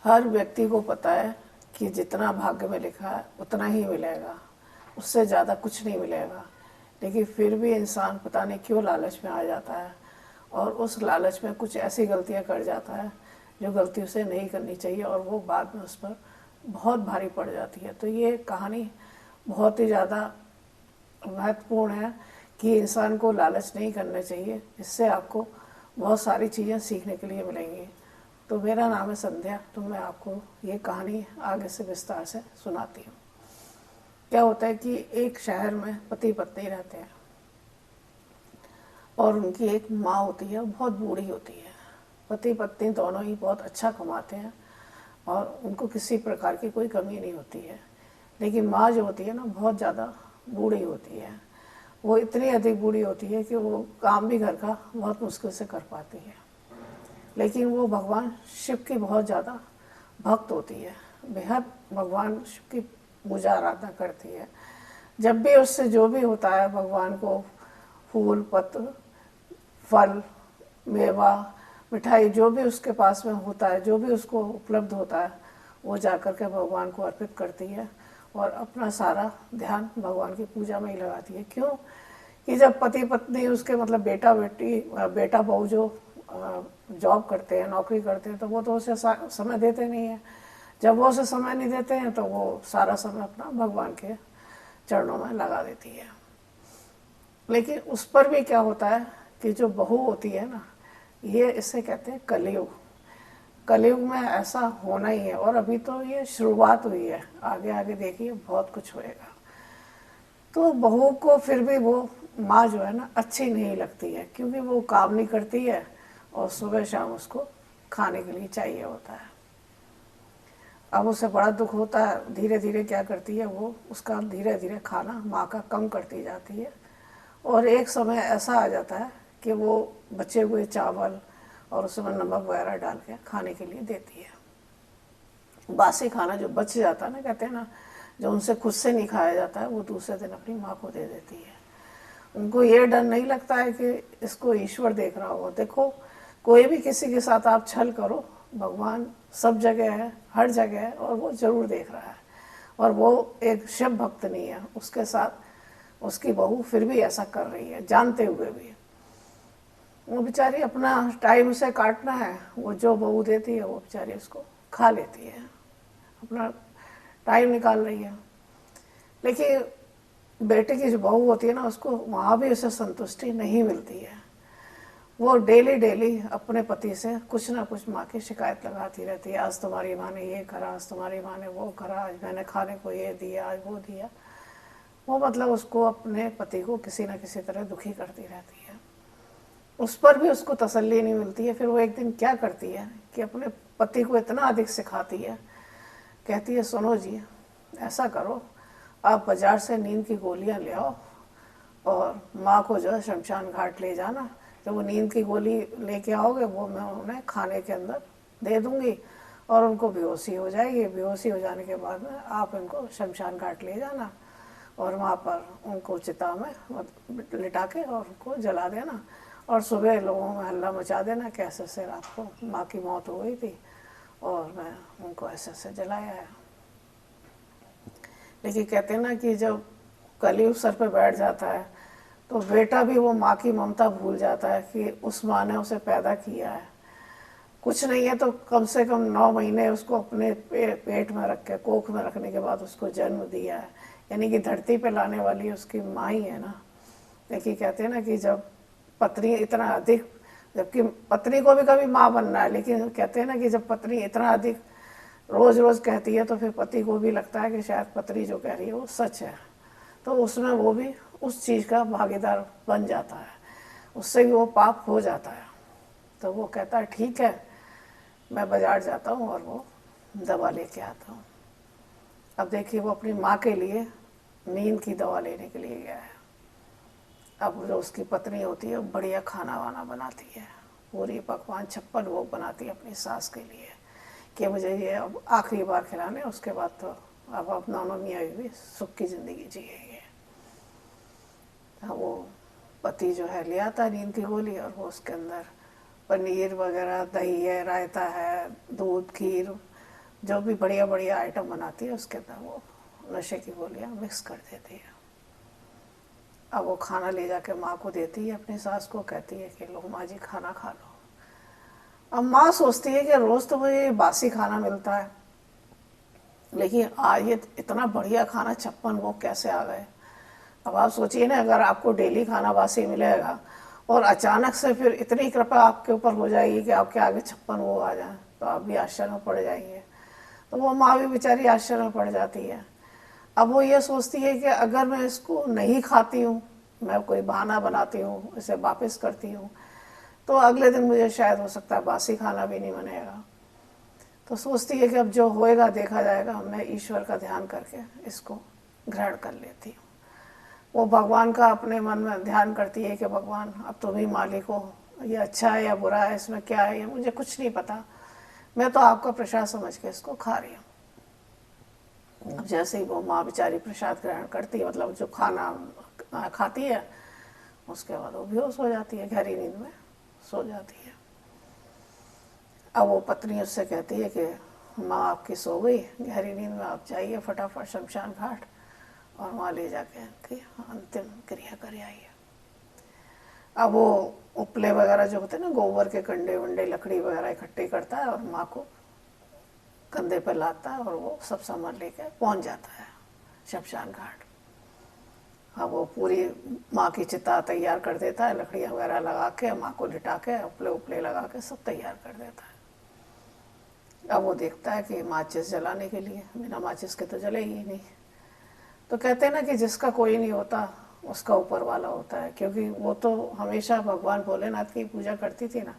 हर व्यक्ति को पता है कि जितना भाग्य में लिखा है उतना ही मिलेगा, उससे ज़्यादा कुछ नहीं मिलेगा। लेकिन फिर भी इंसान पता नहीं क्यों लालच में आ जाता है और उस लालच में कुछ ऐसी गलतियां कर जाता है जो गलती उसे नहीं करनी चाहिए, और वो बाद में उस पर बहुत भारी पड़ जाती है। तो ये कहानी बहुत ही ज़्यादा महत्वपूर्ण है कि इंसान को लालच नहीं करना चाहिए। इससे आपको बहुत सारी चीज़ें सीखने के लिए मिलेंगी। तो मेरा नाम है संध्या, तो मैं आपको ये कहानी आगे से विस्तार से सुनाती हूँ। क्या होता है कि एक शहर में पति पत्नी रहते हैं और उनकी एक माँ होती है, बहुत बूढ़ी होती है। पति पत्नी दोनों ही बहुत अच्छा कमाते हैं और उनको किसी प्रकार की कोई कमी नहीं होती है। लेकिन माँ जो होती है ना, बहुत ज़्यादा बूढ़ी होती है। वो इतनी अधिक बूढ़ी होती है कि वो काम भी घर का बहुत मुश्किल से कर पाती है। लेकिन वो भगवान शिव की बहुत ज़्यादा भक्त होती है, बेहद भगवान शिव की पूजा आराधना करती है। जब भी उससे जो भी होता है, भगवान को फूल पत्र फल मेवा मिठाई जो भी उसके पास में होता है, जो भी उसको उपलब्ध होता है, वो जा कर के भगवान को अर्पित करती है और अपना सारा ध्यान भगवान की पूजा में ही लगाती है। क्यों कि जब पति पत्नी उसके मतलब बेटा बहू जो जॉब करते हैं, नौकरी करते हैं, तो वो तो उसे समय देते नहीं है। जब वो उसे समय नहीं देते हैं तो वो सारा समय अपना भगवान के चरणों में लगा देती है। लेकिन उस पर भी क्या होता है कि जो बहू होती है ना, ये इसे कहते हैं कलयुग। कलयुग में ऐसा होना ही है, और अभी तो ये शुरुआत हुई है, आगे आगे देखिए बहुत कुछ होएगा। तो बहू को फिर भी वो माँ जो है ना अच्छी नहीं लगती है, क्योंकि वो काम नहीं करती है और सुबह शाम उसको खाने के लिए चाहिए होता है। अब उसे बड़ा दुख होता है, धीरे धीरे क्या करती है वो, उसका धीरे धीरे खाना माँ का कम करती जाती है। और एक समय ऐसा आ जाता है कि वो बचे हुए चावल और उसमें नमक वगैरह डाल के खाने के लिए देती है। बासी खाना जो बच जाता है ना, कहते हैं ना, जो उनसे खुद से नहीं खाया जाता है, वो दूसरे दिन अपनी माँ को दे देती है। उनको ये डर नहीं लगता है कि इसको ईश्वर देख रहा हो। देखो, कोई भी किसी के साथ आप छल करो, भगवान सब जगह है, हर जगह है, और वो जरूर देख रहा है। और वो एक शिव भक्त नहीं है, उसके साथ उसकी बहू फिर भी ऐसा कर रही है जानते हुए भी। वो बेचारी अपना टाइम उसे काटना है, वो जो बहू देती है वो बेचारी उसको खा लेती है, अपना टाइम निकाल रही है। लेकिन बेटे की जो बहू होती है ना, उसको वहाँ भी उसे संतुष्टि नहीं मिलती है। वो डेली डेली अपने पति से कुछ ना कुछ माँ की शिकायत लगाती रहती है। आज तुम्हारी माँ ने ये करा, आज तुम्हारी माँ ने वो करा, आज मैंने खाने को ये दिया, आज वो दिया। वो मतलब उसको, अपने पति को किसी न किसी तरह दुखी करती रहती है। उस पर भी उसको तसल्ली नहीं मिलती है। फिर वो एक दिन क्या करती है कि अपने पति को इतना अधिक सिखाती है, कहती है सुनो जी, ऐसा करो, आप बाजार से नींद की गोलियां ले आओ और माँ को जो है शमशान घाट ले जाना। जब वो नींद की गोली लेके आओगे, वो मैं उन्हें खाने के अंदर दे दूंगी और उनको बेहोशी हो जाएगी। बेहोशी हो जाने के बाद में आप इनको शमशान घाट ले जाना और वहाँ पर उनको चिता में लिटा के और उनको जला देना, और सुबह लोगों में हल्ला मचा देना कि ऐसे ऐसे रात को माँ की मौत हो गई थी और मैं उनको ऐसे ऐसे जलाया है। लेकिन कहते हैं ना कि जब कलयुग सर पे बैठ जाता है तो बेटा भी वो माँ की ममता भूल जाता है कि उस माँ ने उसे पैदा किया है। कुछ नहीं है तो कम से कम 9 महीने उसको अपने पेट में रख के, कोख में रखने के बाद उसको जन्म दिया है, यानी कि धरती पे लाने वाली उसकी माँ ही है ना। लेकिन कहते हैं ना कि जब पत्नी इतना अधिक, जबकि पत्नी को भी कभी माँ बनना है, लेकिन कहते हैं ना कि जब पत्नी इतना अधिक रोज रोज कहती है तो फिर पति को भी लगता है कि शायद पत्नी जो कह रही है वो सच है। तो उसमें वो भी उस चीज़ का भागीदार बन जाता है, उससे भी वो पाप हो जाता है। तो वो कहता है ठीक है, मैं बाजार जाता हूँ और वो दवा लेके आता हूँ। अब देखिए, वो अपनी माँ के लिए नींद की दवा लेने के लिए गया है। अब जो उसकी पत्नी होती है बढ़िया खाना वाना बनाती है, पूरी पकवान 56 भोग बनाती है अपनी सास के लिए कि मुझे ये अब आखिरी बार खिलाने, उसके बाद तो अब दोनों मियाँ बीवी सुख की ज़िंदगी जिएंगे। वो पति जो है ले आता नींद की गोली और वो उसके अंदर पनीर वगैरह, दही है, रायता है, दूध, खीर जो भी बढ़िया बढ़िया आइटम बनाती है उसके अंदर वो नशे की गोलियां मिक्स कर देती है। अब वो खाना ले जाके माँ को देती है, अपनी सास को, कहती है कि लो माँ जी खाना खा लो। अब माँ सोचती है कि रोज़ तो मुझे बासी खाना मिलता है, लेकिन आज ये इतना बढ़िया खाना 56 भोग कैसे आ गए। अब आप सोचिए ना, अगर आपको डेली खाना बासी मिलेगा और अचानक से फिर इतनी कृपा आपके ऊपर हो जाएगी कि आपके आगे 56 भोग आ जाए, तो आप भी आश्चर्य में पड़ जाएंगे। तो वो माँ भी बेचारी आश्चर्य में पड़ जाती है। अब वो ये सोचती है कि अगर मैं इसको नहीं खाती हूँ, मैं कोई बहाना बनाती हूँ, इसे वापस करती हूँ, तो अगले दिन मुझे शायद हो सकता है बासी खाना भी नहीं बनेगा। तो सोचती है कि अब जो होएगा देखा जाएगा, मैं ईश्वर का ध्यान करके इसको ग्रहण कर लेती हूँ। वो भगवान का अपने मन में ध्यान करती है कि भगवान अब तुम ही मालिक हो, ये अच्छा है या बुरा है, इसमें क्या है ये मुझे कुछ नहीं पता, मैं तो आपका प्रसाद समझ के इसको खा रही हूँ। अब जैसे ही वो माँ बेचारी प्रसाद ग्रहण करती है, मतलब जो खाना खाती है, उसके बाद वो बेहोश हो जाती है, गहरी नींद में सो जाती है। अब वो पत्नी उससे कहती है कि माँ आपकी सो गई गहरी नींद में, आप जाइए फटाफट शमशान घाट और वहाँ ले जाके उनकी अंतिम क्रिया कर आइए। अब वो उपले वगैरह जो होते हैं ना, गोबर के कंडे वंडे लकड़ी वगैरह इकट्ठी करता है और माँ को कंधे पर लाता है और वो सब सामान लेकर पहुँच जाता है शमशान घाट। अब वो पूरी माँ की चिता तैयार कर देता है, लकड़ियाँ वगैरह लगा के माँ को लिटा के उपले उपले लगा के सब तैयार कर देता है। अब वो देखता है कि माचिस जलाने के लिए, बिना माचिस के तो जलेगी ही नहीं। तो कहते हैं ना कि जिसका कोई नहीं होता उसका ऊपर वाला होता है, क्योंकि वो तो हमेशा भगवान भोलेनाथ की पूजा करती थी ना,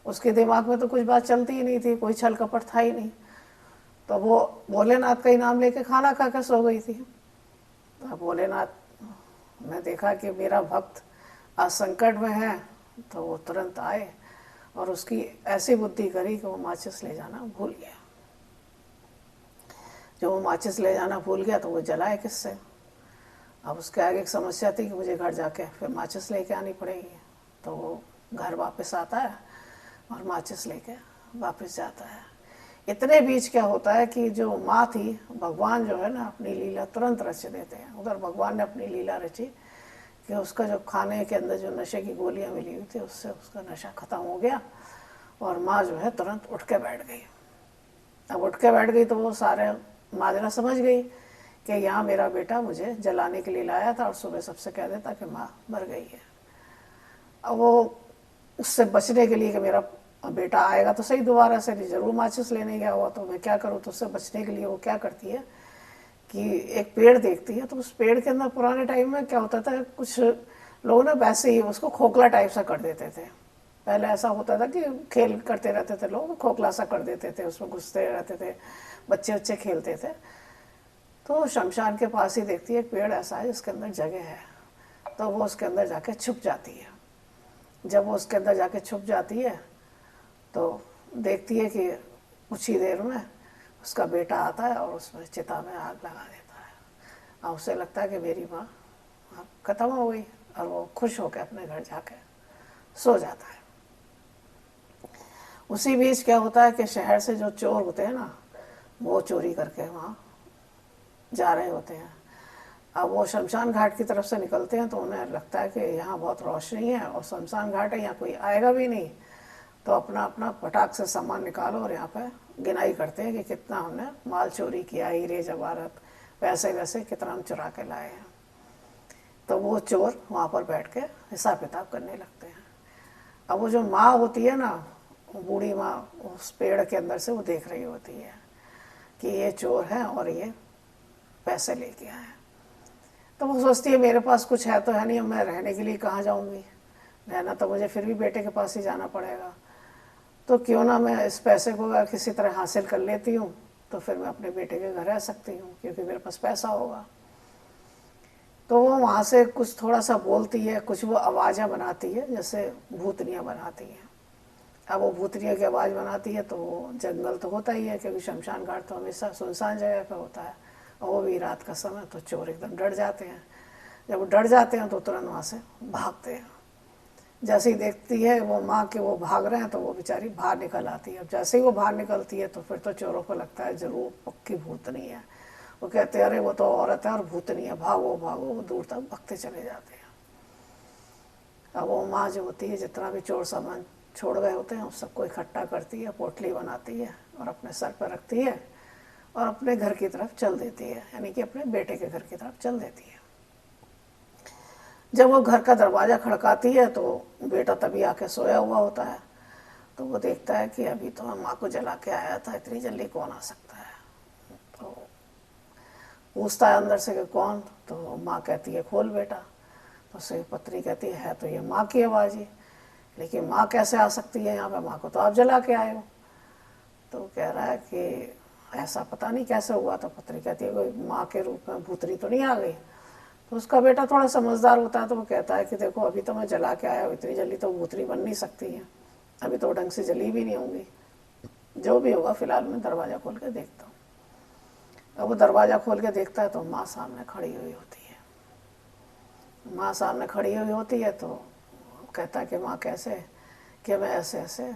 उसके दिमाग में तो कुछ बात चलती ही नहीं थी, कोई छल कपट था ही नहीं, तो वो भोलेनाथ का ही नाम लेके खाना खा कर सो गई थी। तो भोलेनाथ ने देखा कि मेरा भक्त आज संकट में है, तो वो तुरंत आए और उसकी ऐसी बुद्धि करी कि वो माचिस ले जाना भूल गया। जब वो माचिस ले जाना भूल गया तो वो जलाए किससे। अब उसके आगे एक समस्या थी कि मुझे घर जाके फिर माचिस लेके आनी पड़ेगी। तो वो घर वापस आता है और माचिस लेके वापस जाता है। इतने बीच क्या होता है कि जो माँ थी, भगवान जो है ना अपनी लीला तुरंत रच देते हैं। उधर भगवान ने अपनी लीला रची कि उसका जो खाने के अंदर जो नशे की गोलियां मिली हुई थी उससे उसका नशा खत्म हो गया और माँ जो है तुरंत उठ के बैठ गई। अब उठ के बैठ गई तो वो सारे माजरा समझ गई कि यहाँ मेरा बेटा मुझे जलाने के लिए लाया था और सुबह सबसे कह देता कि माँ मर गई है। अब वो उससे बचने के लिए कि मेरा बेटा आएगा तो सही दोबारा से, नहीं जरूर माचिस लेने गया हुआ तो मैं क्या करूँ, तो उससे बचने के लिए वो क्या करती है कि एक पेड़ देखती है, तो उस पेड़ के अंदर पुराने टाइम में क्या होता था, कुछ लोग ना वैसे ही उसको खोखला टाइप सा कर देते थे। पहले ऐसा होता था कि खेल करते रहते थे लोग, खोखला सा कर देते थे, उसमें घुसते रहते थे, बच्चे बच्चे खेलते थे। तो शमशान के पास ही देखती है एक पेड़ ऐसा है जिसके अंदर जगह है, तो वो उसके अंदर जाके छुप जाती है। जब वो उसके अंदर जाके छुप जाती है तो देखती है कि कुछ ही देर में उसका बेटा आता है और उसमें चिता में आग लगा देता है। और उसे लगता है कि मेरी माँ अब खत्म हो गई, और वो खुश होकर अपने घर जाके सो जाता है। उसी बीच क्या होता है कि शहर से जो चोर होते हैं ना, वो चोरी करके वहाँ जा रहे होते हैं। अब वो शमशान घाट की तरफ से निकलते हैं तो उन्हें लगता है कि यहाँ बहुत रोशनी है और शमशान घाट है, यहाँ कोई आएगा भी नहीं, तो अपना अपना पटाख से सामान निकालो और यहाँ पे गिनाई करते हैं कि कितना हमने माल चोरी किया, हीरे जवाहरात पैसे वैसे कितना हम चुरा के लाए हैं। तो वो चोर वहाँ पर बैठ के हिसाब किताब करने लगते हैं। अब वो जो माँ होती है ना, बूढ़ी माँ, उस पेड़ के अंदर से वो देख रही होती है कि ये चोर है और ये पैसे लेके आए। तो वो सोचती है मेरे पास कुछ है तो है नहीं, मैं रहने के लिए कहाँ जाऊँगी, रहना तो मुझे फिर भी बेटे के पास ही जाना पड़ेगा, तो क्यों ना मैं इस पैसे को अगर किसी तरह हासिल कर लेती हूँ तो फिर मैं अपने बेटे के घर रह सकती हूँ क्योंकि मेरे पास पैसा होगा। तो वो वहाँ से कुछ थोड़ा सा बोलती है, कुछ वो आवाज़ें बनाती है जैसे भूतनियाँ बनाती हैं। अब वो भूतनिया की आवाज़ बनाती है तो वो जंगल तो होता ही है क्योंकि शमशान घाट तो हमेशा सुनसान जगह पे होता है, और वो भी रात का समय, तो चोर एकदम डर जाते हैं। जब वो डर जाते हैं तो तुरंत वहाँ से भागते हैं। जैसे ही देखती है वो माँ के वो भाग रहे हैं तो वो बेचारी बाहर निकल आती है। अब जैसे ही वो बाहर निकलती है तो फिर तो चोरों को लगता है जरूर पक्की भूतनी है। वो कहते हैं अरे वो तो औरत है और भूतनी है, भागो भागो, वो दूर तक भगते चले जाते हैं। अब वो माँ जो होती है जितना भी चोर सामान छोड़ गए होते हैं उस सबको इकट्ठा करती है, पोटली बनाती है और अपने सर पर रखती है और अपने घर की तरफ चल देती है, यानी कि अपने बेटे के घर की तरफ चल देती है। जब वो घर का दरवाज़ा खड़काती है तो बेटा तभी आके सोया हुआ होता है। तो वो देखता है कि अभी तो मैं माँ को जला के आया था, इतनी जल्दी कौन आ सकता है। तो पूछता है अंदर से कि कौन, तो माँ कहती है खोल बेटा। तो उसकी पत्नी कहती है तो ये माँ की आवाज़ ही, लेकिन माँ कैसे आ सकती है यहाँ पे, माँ को तो आप जला के आए हो। तो कह रहा है कि ऐसा पता नहीं कैसे हुआ। तो पत्नी कहती है कोई माँ के रूप में भूतनी तो नहीं आ गई। तो उसका बेटा थोड़ा समझदार होता है तो वो कहता है कि देखो अभी तो मैं जला के आया हूँ, इतनी जल्दी तो भूतनी बन नहीं सकती है, अभी तो ढंग से जली भी नहीं होंगी, जो भी होगा फिलहाल मैं दरवाज़ा खोल के देखता हूँ। अब वो दरवाज़ा खोल के देखता है तो माँ सामने खड़ी हुई होती है। माँ सामने खड़ी हुई होती है तो कहता है कि माँ कैसे, कि मैं ऐसे ऐसे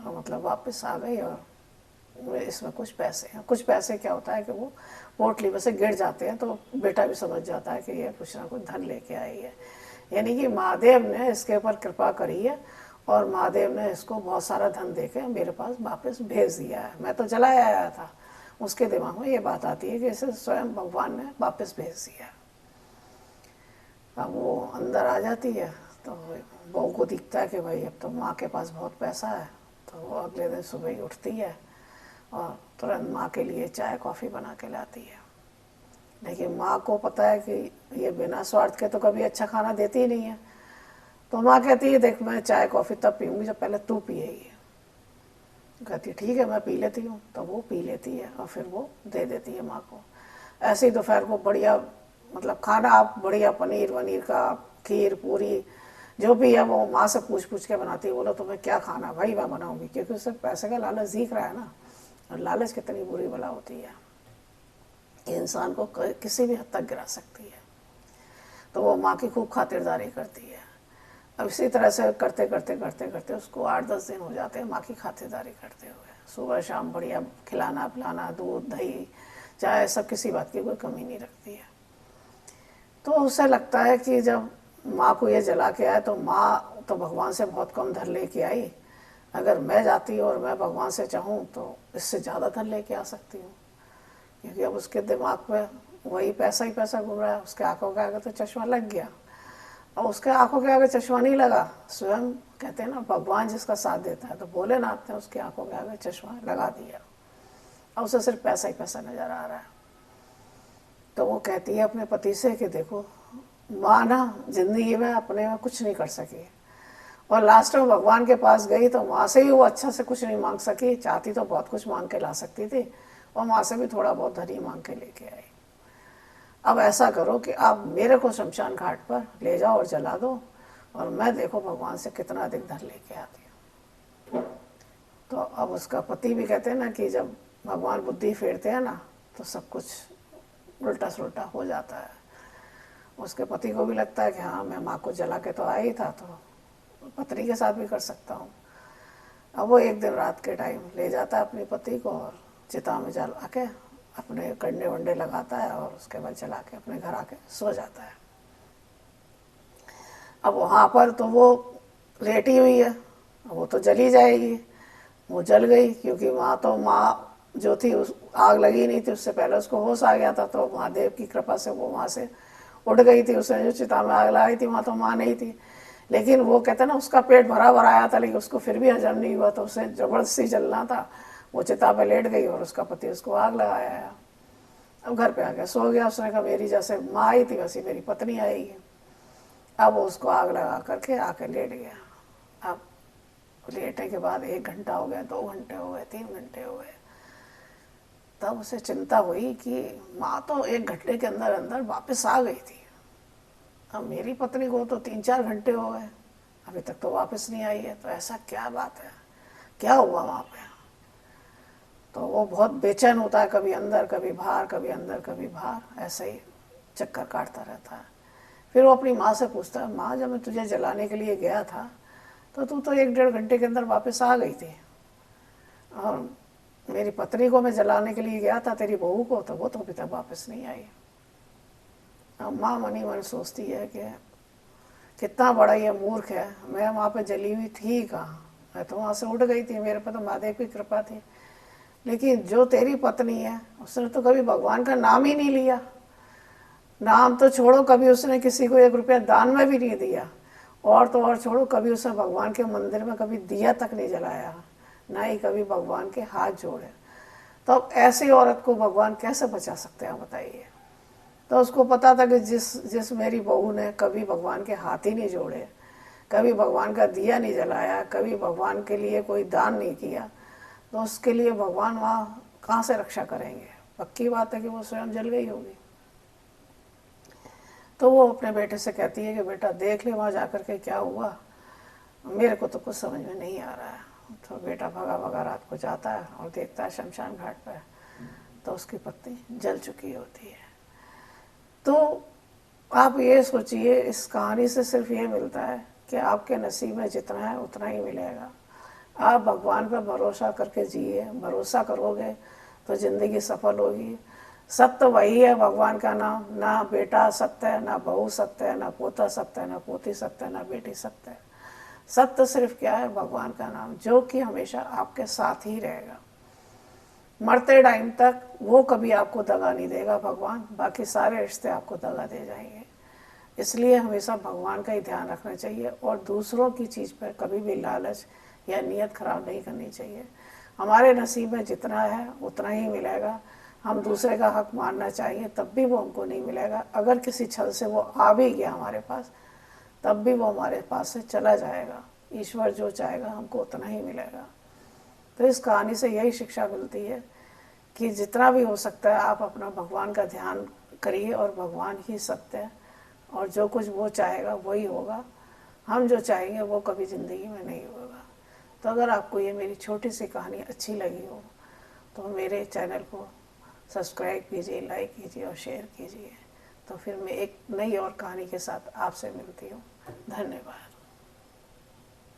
मतलब वापस आ गई और इसमें कुछ पैसे हैं। कुछ पैसे क्या होता है कि वो पोटली में से गिर जाते हैं तो बेटा भी समझ जाता है कि ये कुछ ना कुछ धन लेके आई है, यानी कि महादेव ने इसके ऊपर कृपा करी है और महादेव ने इसको बहुत सारा धन देके मेरे पास वापस भेज दिया है। मैं तो जलाया आया था, उसके दिमाग में ये बात आती है कि इसे स्वयं भगवान ने वापस भेज दिया। अब वो अंदर आ जाती है तो बहू को दिखता है कि भाई अब तो माँ के पास बहुत पैसा है। तो वो अगले दिन सुबह ही उठती है और तुरंत माँ के लिए चाय कॉफ़ी बना के लाती है। लेकिन माँ को पता है कि ये बिना स्वार्थ के तो कभी अच्छा खाना देती ही नहीं है। तो माँ कहती है देख मैं चाय कॉफ़ी तब पीऊँगी जब पहले तू पिएगी। कहती है ठीक है मैं पी लेती हूँ। तो वो पी लेती है और फिर वो दे देती है माँ को। ऐसे ही दोपहर को बढ़िया मतलब खाना, आप बढ़िया पनीर वनीर का, खीर पूरी जो भी है वो माँ से पूछ पूछ के बनाती है। बोलो तुम्हें क्या खाना, भाई मैं बनाऊँगी, क्योंकि उससे पैसे का लालच दिख रहा है ना। और लालच कितनी बुरी बला होती है, ये इंसान को किसी भी हद तक गिरा सकती है। तो वो माँ की खूब खातिरदारी करती है। अब इसी तरह से करते करते करते करते उसको 8-10 दिन हो जाते हैं माँ की खातिरदारी करते हुए। सुबह शाम बढ़िया खिलाना पिलाना, दूध दही चाय, सब किसी बात की कोई कमी नहीं रखती है। तो उसे लगता है कि जब माँ को ये जला के आए तो माँ तो भगवान से बहुत कम धन लेके आई, अगर मैं जाती और मैं भगवान से चाहूँ तो इससे ज़्यादा धन लेके आ सकती हूँ। क्योंकि अब उसके दिमाग में वही पैसा ही पैसा घूम रहा है। उसके आंखों के आगे तो चश्मा लग गया, और उसके आंखों के आगे चश्मा नहीं लगा, स्वयं कहते हैं ना भगवान जिसका साथ देता है, तो भोलेनाथ ने उसके आंखों के आगे चश्मा लगा दिया और उसे सिर्फ पैसा ही पैसा नजर आ रहा है। तो वो कहती है अपने पति से कि देखो माँ ना जिंदगी में अपने में कुछ नहीं कर सकी, और लास्ट में भगवान के पास गई तो माँ से भी वो अच्छा से कुछ नहीं मांग सकी। चाहती तो बहुत कुछ मांग के ला सकती थी और माँ से भी थोड़ा बहुत धन ही मांग के लेके आई। अब ऐसा करो कि आप मेरे को शमशान घाट पर ले जाओ और जला दो, और मैं देखो भगवान से कितना अधिक धन लेके आती हूँ। तो अब उसका पति भी कहते हैं ना कि जब भगवान बुद्धि फेरते हैं ना तो सब कुछ उल्टा सुल्टा हो जाता है। उसके पति को भी लगता है कि हाँ मैं माँ को जला के तो आया ही था, तो पत्नी के साथ भी कर सकता हूँ। अब वो एक दिन रात के टाइम ले जाता है अपने पति को और चिता में जला के अपने कंडे वंडे लगाता है और उसके बाद जला के अपने घर आके सो जाता है। अब वहाँ पर तो वो लेटी हुई है, वो तो जली जाएगी। वो जल गई क्योंकि माँ जो थी उस आग लगी नहीं थी, उससे पहले उसको होश आ गया था। तो महादेव की कृपा से वो वहाँ से उड़ गई थी। उसने जो चिता में आग लगाई थी वहाँ तो माँ नहीं थी, लेकिन वो कहते ना उसका पेट भरा भरा आया था, लेकिन उसको फिर भी हजम नहीं हुआ, तो उसे जबरदस्ती जलना था। वो चिता पे लेट गई और उसका पति उसको आग लगाया। अब घर पे आ गया, सो गया। उसने कहा मेरी जैसे माँ आई थी वैसी मेरी पत्नी आएगी। अब वो उसको आग लगा करके आके लेट गया। अब लेटने के बाद 1 घंटा हो गया, 2 घंटे हो गए, 3 घंटे हो गए। तब उसे चिंता हुई कि माँ तो 1 घंटे के अंदर अंदर वापस आ गई थी, अब मेरी पत्नी को तो 3-4 घंटे हो गए, अभी तक तो वापस नहीं आई है। तो ऐसा क्या बात है, क्या हुआ वहाँ पे। तो वो बहुत बेचैन होता है, कभी अंदर कभी बाहर, कभी अंदर कभी बाहर, ऐसे ही चक्कर काटता रहता है। फिर वो अपनी माँ से पूछता है, माँ जब मैं तुझे जलाने के लिए गया था तो तू तो 1-1.5 घंटे के अंदर वापस आ गई थी, और मेरी पत्नी को मैं जलाने के लिए गया था, तेरी बहू को, तो वो तो अभी तक वापस नहीं आई। अब माँ मनी मन सोचती है कि कितना बड़ा ये मूर्ख है, मैं वहाँ पे जली हुई थी कहाँ, मैं तो वहाँ से उठ गई थी, मेरे पर तो महादेव की कृपा थी। लेकिन जो तेरी पत्नी है उसने तो कभी भगवान का नाम ही नहीं लिया, नाम तो छोड़ो, कभी उसने किसी को 1 रुपया दान में भी नहीं दिया, और तो और छोड़ो, कभी उसने भगवान के मंदिर में कभी दिया तक नहीं जलाया, ना ही कभी भगवान के हाथ जोड़े। तो अब ऐसी औरत को भगवान कैसे बचा सकते हैं बताइए। तो उसको पता था कि जिस मेरी बहू ने कभी भगवान के हाथ ही नहीं जोड़े, कभी भगवान का दिया नहीं जलाया, कभी भगवान के लिए कोई दान नहीं किया, तो उसके लिए भगवान वहाँ कहाँ से रक्षा करेंगे। पक्की बात है कि वो स्वयं जल गई होगी। तो वो अपने बेटे से कहती है कि बेटा देख ले वहाँ जाकर के क्या हुआ, मेरे को तो कुछ समझ में नहीं आ रहा है। तो बेटा भगा भगा रात को जाता है और देखता है शमशान घाट पर तो उसकी पत्नी जल चुकी होती है। तो आप ये सोचिए, इस कहानी से सिर्फ ये मिलता है कि आपके नसीब में जितना है उतना ही मिलेगा। आप भगवान पर भरोसा करके जिए, भरोसा करोगे तो ज़िंदगी सफल होगी। सत्य वही है भगवान का नाम, ना बेटा सत्य है, ना बहू सत्य है, ना पोता सत्य है, ना पोती सत्य है, ना बेटी सत्य है। सत्य सिर्फ क्या है, भगवान का नाम, जो कि हमेशा आपके साथ ही रहेगा। मरते टाइम तक वो कभी आपको दगा नहीं देगा भगवान, बाकी सारे रिश्ते आपको दगा दे जाएंगे। इसलिए हमेशा भगवान का ही ध्यान रखना चाहिए और दूसरों की चीज़ पर कभी भी लालच या नीयत खराब नहीं करनी चाहिए। हमारे नसीब में जितना है उतना ही मिलेगा। हम दूसरे का हक मानना चाहिए तब भी वो हमको नहीं मिलेगा। अगर किसी छल से वो आ भी गया हमारे पास, तब भी वो हमारे पास से चला जाएगा। ईश्वर जो चाहेगा हमको उतना ही मिलेगा। तो इस कहानी से यही शिक्षा मिलती है कि जितना भी हो सकता है आप अपना भगवान का ध्यान करिए, और भगवान ही सत्य है, और जो कुछ वो चाहेगा वही होगा। हम जो चाहेंगे वो कभी ज़िंदगी में नहीं होगा। तो अगर आपको ये मेरी छोटी सी कहानी अच्छी लगी हो तो मेरे चैनल को सब्सक्राइब कीजिए, लाइक कीजिए और शेयर कीजिए। तो फिर मैं एक नई और कहानी के साथ आपसे मिलती हूँ। धन्यवाद।